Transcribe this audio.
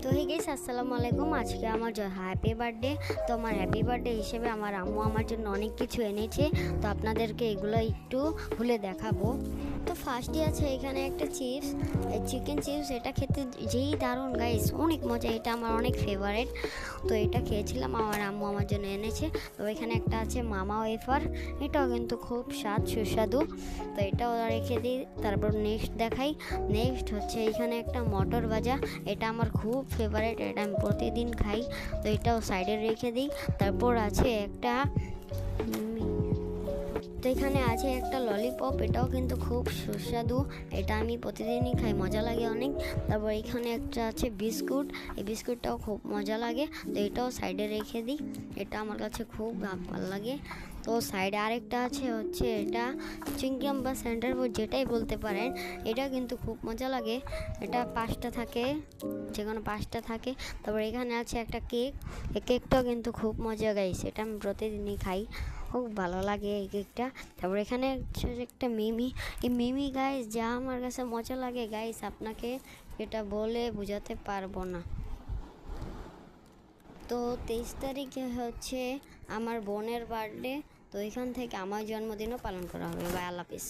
তো hey guys, আসসালামু আলাইকুম। আজকে আমার হ্যাপি বার্থডে। তো আমার হ্যাপি বার্থডে হিসেবে আমার আম্মু আমার জন্য অনেক কিছু এনেছে। তো আপনাদেরকে এগুলো একটু খুলে দেখাবো। তো ফার্স্টে আছে এখানে একটা চিপস, চিকেন চিপস। এটা খেতে যেই দারুণ গাইস, অনেক মজা। এটা আমার অনেক ফেভারিট। তো এটা খেয়েছিলাম, আমার আম্মু আমার জন্য এনেছে। তো এখানে একটা আছে মামা ওয়েফার, এটাও কিন্তু খুব সুস্বাদু। তো এটাও রেখে দিই। তারপর নেক্সট দেখাই। নেক্সট হচ্ছে এখানে একটা মটর ভাজা, এটা আমার খুব ফেভারিট, এটা আমি প্রতিদিন খাই। তো এটাও সাইডে রেখে দিই। তারপর আছে একটা তো এখানে আছে একটা ললিপপ, এটাও কিন্তু খুব সুস্বাদু, এটা আমি প্রতিদিনই খাই, মজা লাগে অনেক। তারপর এখানে একটা আছে বিস্কুট, এই বিস্কুটটাও খুব মজা লাগে। তো এটাও সাইডে রেখে দিই, এটা আমার কাছে খুব ভালো লাগে। তো সাইডে আরেকটা আছে, হচ্ছে এটা চিংগাম বা সেন্টার ফুড যেটাই বলতে পারেন, এটা কিন্তু খুব মজা লাগে। এটা 5টা থাকে, যে কোনো 5টা থাকে। তারপর এখানে আছে একটা কেক, এই কেকটাও কিন্তু খুব মজা গাইস, এটা আমি প্রতিদিনই খাই, খুব ভালো লাগে এই কেকটা। তারপর এখানে একটা মিমি, এই মিমি গাইস যা আমার কাছে মজা লাগে গাইস, আপনাকে এটা বলে বোঝাতে পারবো না। তো 23 তারিখে হচ্ছে আমার বোনের বার্থডে। তো এখান থেকে আমার জন্মদিনও পালন করা হবে। বাই, আল্লাহ হাফিজ।